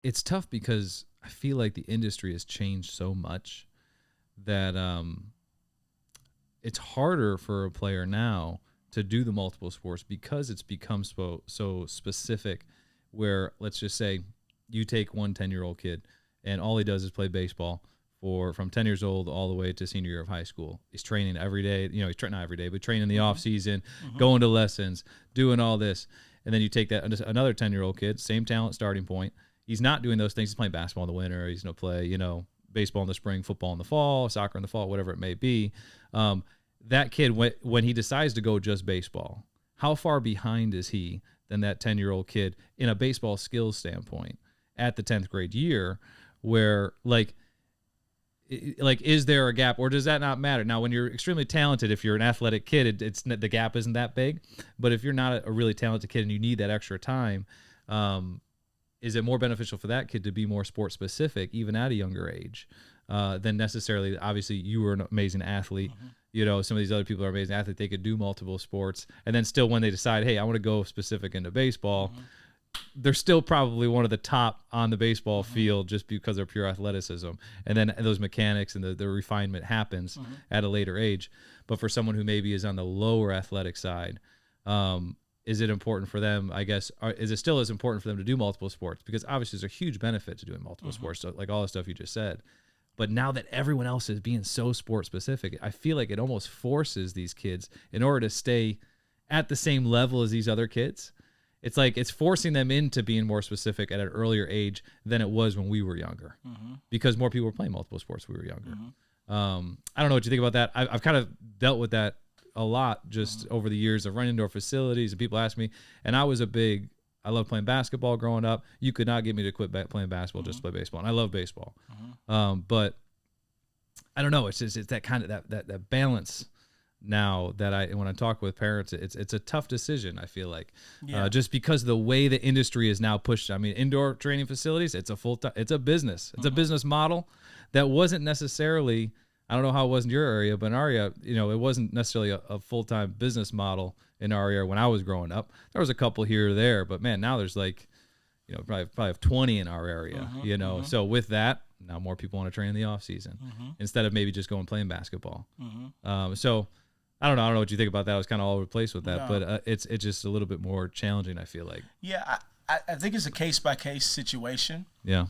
it's tough because I feel like the industry has changed so much that it's harder for a player now to do the multiple sports because it's become so specific. Where, let's just say you take one 10-year-old kid and all he does is play baseball from 10 years old all the way to senior year of high school. He's training every day. He's not every day, but training in the off season, going to lessons, doing all this. And then you take that another 10-year-old kid, same talent starting point. He's not doing those things. He's playing basketball in the winter. He's going to play, baseball in the spring, football in the fall, soccer in the fall, whatever it may be. That kid, when he decides to go just baseball, how far behind is he than that 10-year-old kid in a baseball skills standpoint at the 10th grade year, where is there a gap, or does that not matter? Now, when you're extremely talented, if you're an athletic kid, the gap isn't that big. But if you're not a really talented kid and you need that extra time, is it more beneficial for that kid to be more sport specific, even at a younger age, than necessarily? Obviously, you were an amazing athlete. Some of these other people are amazing athletes. They could do multiple sports, and then still, when they decide, hey, I want to go specific into baseball, they're still probably one of the top on the baseball field just because of pure athleticism. And then those mechanics and the refinement happens at a later age. But for someone who maybe is on the lower athletic side, is it important for them, I guess, is it still as important for them to do multiple sports? Because obviously there's a huge benefit to doing multiple sports, so like all the stuff you just said. But now that everyone else is being so sport specific, I feel like it almost forces these kids, in order to stay at the same level as these other kids, it's like it's forcing them into being more specific at an earlier age than it was when we were younger, because more people were playing multiple sports when we were younger. I don't know what you think about that. I've kind of dealt with that a lot just over the years of running into our facilities, and people ask me, and I love playing basketball growing up. You could not get me to quit playing basketball just to play baseball, and I love baseball. But I don't know. It's that kind of that balance now that when I talk with parents, it's a tough decision. I feel like just because of the way the industry is now pushed. I mean, indoor training facilities, it's a business. It's a business model that wasn't necessarily, I don't know how it was in your area, but in our area, it wasn't necessarily a full-time business model in our area when I was growing up. There was a couple here or there, but man, now there's probably have 20 in our area, So with that, now more people want to train in the off season instead of maybe just going playing basketball. So I don't know what you think about that. I was kind of all over the place with that, but it's just a little bit more challenging, I feel like. Yeah, I think it's a case-by-case situation. Yeah.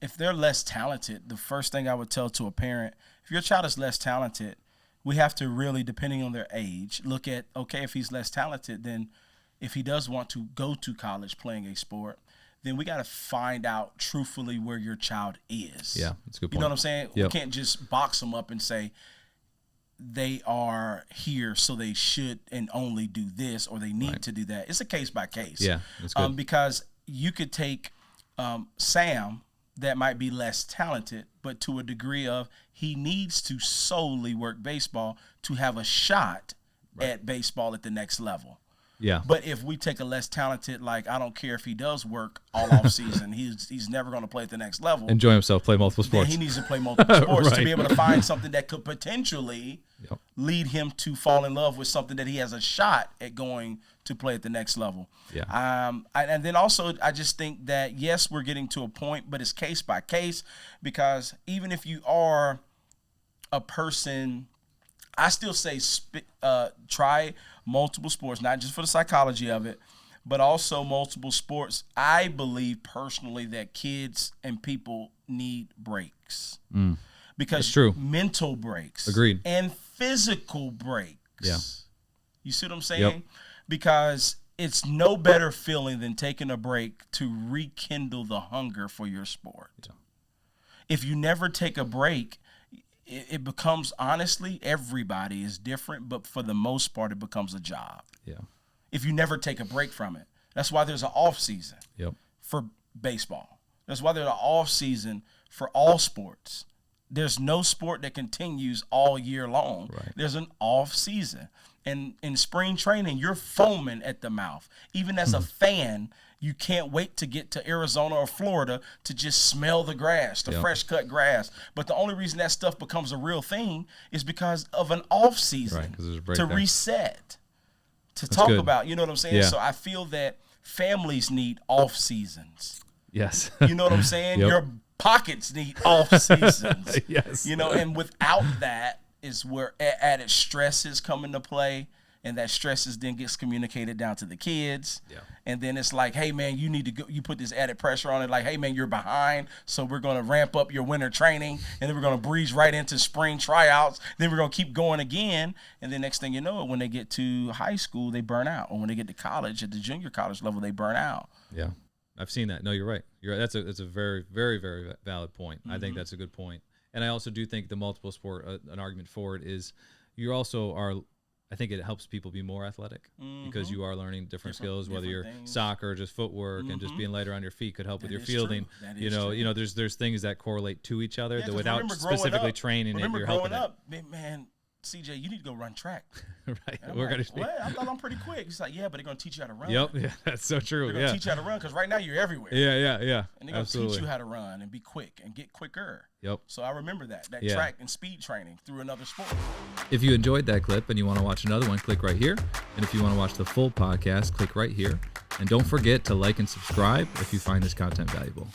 If they're less talented, the first thing I would tell to a parent, if your child is less talented, we have to really, depending on their age, look at, okay, if he's less talented, then if he does want to go to college playing a sport, then we got to find out truthfully where your child is. Yeah, that's a good point. You know what I'm saying? Yep. We can't just box them up and say they are here, so they should and only do this, or they need to do that. It's a case by case. Yeah, that's good. Because you could take Sam, that might be less talented, but to a degree of he needs to solely work baseball to have a shot at baseball at the next level. Yeah. But if we take a less talented, I don't care if he does work all off season, he's never going to play at the next level. Enjoy himself, play multiple sports. Then he needs to play multiple sports to be able to find something that could potentially lead him to fall in love with something that he has a shot at going to play at the next level. Yeah. And then also, I just think that, yes, we're getting to a point, but it's case by case, because even if you are a person, I still say try multiple sports, not just for the psychology of it, but also multiple sports. I believe personally that kids and people need breaks. Because that's true. Mental breaks. Agreed. And physical breaks. Yeah. You see what I'm saying? Yep. Because it's no better feeling than taking a break to rekindle the hunger for your sport. Yeah. If you never take a break, it becomes, honestly, everybody is different, but for the most part, it becomes a job. Yeah. If you never take a break from it. That's why there's an off season for baseball. That's why there's an off season for all sports. There's no sport that continues all year long. Right. There's an off season. And in spring training, you're foaming at the mouth. Even as a fan, you can't wait to get to Arizona or Florida to just smell the grass, the fresh cut grass. But the only reason that stuff becomes a real thing is because of an off season to reset, to talk about, you know what I'm saying? Yeah. So I feel that families need off seasons. Yes. You know what I'm saying? Yep. Your pockets need off seasons. Yes. You know, and without that is where added stresses come into play. And that stresses then gets communicated down to the kids. Yeah. And then it's like, hey, man, you need to go. You put this added pressure on it. Like, hey, man, you're behind. So we're going to ramp up your winter training. And then we're going to breeze right into spring tryouts. Then we're going to keep going again. And then next thing you know, when they get to high school, they burn out. Or when they get to college, at the junior college level, they burn out. Yeah. I've seen that. No, you're right. You're right. That's a very, very, very valid point. I think that's a good point. And I also do think the multiple sport, an argument for it is you also are – I think it helps people be more athletic because you are learning different skills, whether you're things. Soccer, just footwork, and just being lighter on your feet could help with your fielding. You know, there's things that correlate to each other that without specifically training it, you're helping it. Man, CJ, you need to go run track. Right. We're like, what? I thought I'm pretty quick. He's like, yeah, but they're going to teach you how to run. Yep. Yeah, that's so true. They're going to teach you how to run because right now you're everywhere. Yeah. And they're going to teach you how to run and be quick and get quicker. Yep. So I remember that track and speed training through another sport. If you enjoyed that clip and you want to watch another one, click right here. And if you want to watch the full podcast, click right here. And don't forget to like and subscribe if you find this content valuable.